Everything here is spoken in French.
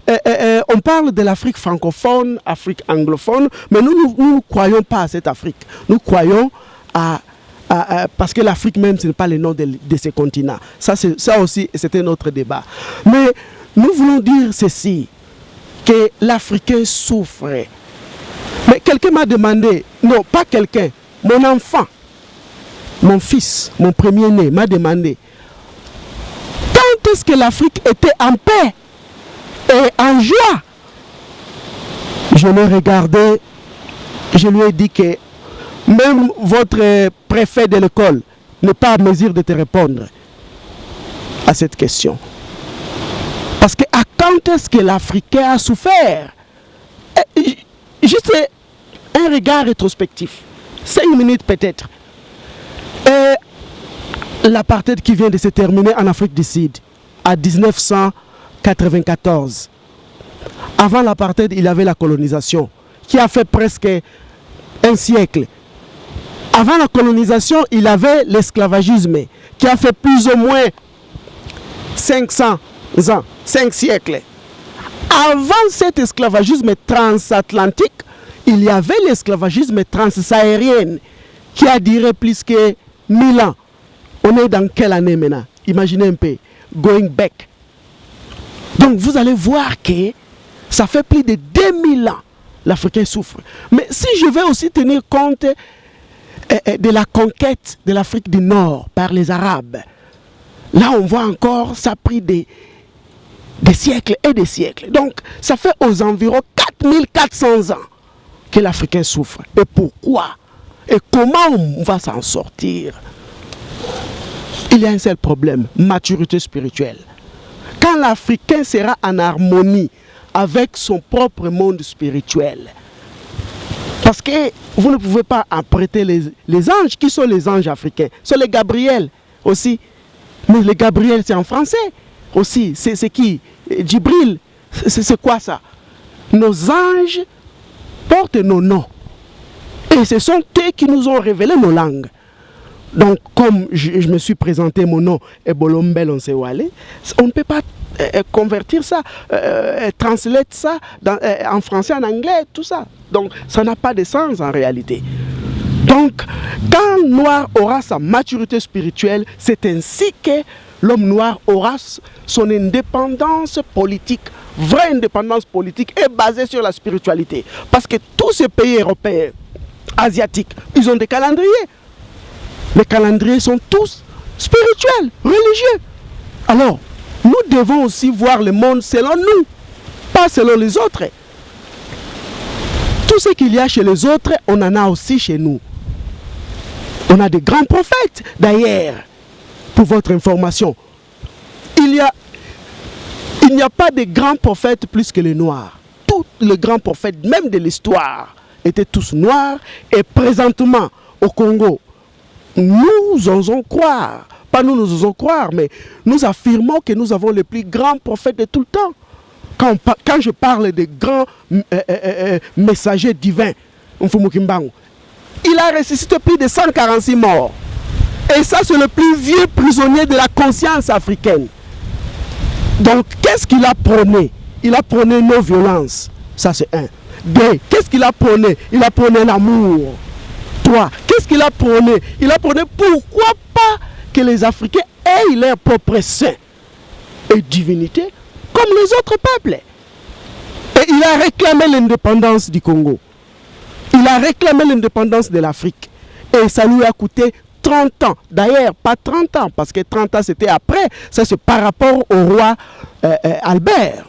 on parle de l'Afrique francophone, Afrique anglophone, mais nous ne croyons pas à cette Afrique. Nous croyons parce que l'Afrique même, ce n'est pas le nom de ces continents. Ça aussi, c'était notre débat. Mais nous voulons dire ceci, que l'Africain souffre. Mais quelqu'un m'a demandé, non, pas quelqu'un, mon enfant, mon fils, mon premier-né m'a demandé, quand est-ce que l'Afrique était en paix et en joie? Je l'ai regardé, je lui ai dit que même votre préfet de l'école n'est pas à mesure de te répondre à cette question. Parce que à quand est-ce que l'Africain a souffert? Juste un regard rétrospectif, 5 minutes peut-être. L'apartheid qui vient de se terminer en Afrique du Sud, à 1994. Avant l'apartheid, il y avait la colonisation, qui a fait presque un siècle. Avant la colonisation, il y avait l'esclavagisme, qui a fait plus ou moins 500 ans, 5 siècles. Avant cet esclavagisme transatlantique, il y avait l'esclavagisme transsahérien, qui a duré plus que 1000 ans. On est dans quelle année maintenant? Imaginez un peu, going back. Donc vous allez voir que ça fait plus de 2000 ans l'Africain souffre. Mais si je vais aussi tenir compte de la conquête de l'Afrique du Nord par les Arabes, là on voit encore, ça a pris des siècles et des siècles. Donc ça fait aux environs 4400 ans que l'Africain souffre. Et pourquoi? Et comment on va s'en sortir? Il y a un seul problème, maturité spirituelle. Quand l'Africain sera en harmonie avec son propre monde spirituel, parce que vous ne pouvez pas apprêter les anges. Qui sont les anges africains? Ce sont les Gabriel aussi. Mais les Gabriel, c'est en français aussi. C'est qui? Djibril. C'est quoi ça? Nos anges portent nos noms. Et ce sont eux qui nous ont révélé nos langues. Donc, comme je me suis présenté, mon nom est Bolombel Onsewale, on ne peut pas convertir ça, translate ça en français, en anglais, tout ça. Donc, ça n'a pas de sens en réalité. Donc, quand Noir aura sa maturité spirituelle, c'est ainsi que l'homme noir aura son indépendance politique. Vraie indépendance politique est basée sur la spiritualité. Parce que tous ces pays européens, asiatiques, ils ont des calendriers. Les calendriers sont tous spirituels, religieux. Alors, nous devons aussi voir le monde selon nous, pas selon les autres. Tout ce qu'il y a chez les autres, on en a aussi chez nous. On a des grands prophètes, d'ailleurs, pour votre information. Il n'y a pas de grands prophètes plus que les noirs. Tous les grands prophètes, même de l'histoire, étaient tous noirs. Et présentement, au Congo, nous osons croire, pas nous osons croire, mais nous affirmons que nous avons les plus grands prophètes de tout le temps. Quand je parle de grands messagers divins, il a ressuscité plus de 146 morts. Et ça, c'est le plus vieux prisonnier de la conscience africaine. Donc, qu'est-ce qu'il a prôné? Il a prôné nos violences. Ça, c'est un. Deux, qu'est-ce qu'il a prôné? Il a prôné l'amour. 3. Qu'est-ce qu'il a prôné? Il a prôné pourquoi pas que les Africains aient leur propre saint et divinité comme les autres peuples. Et il a réclamé l'indépendance du Congo. Il a réclamé l'indépendance de l'Afrique. Et ça lui a coûté 30 ans. D'ailleurs, pas 30 ans, parce que 30 ans c'était après. Ça c'est par rapport au roi Albert.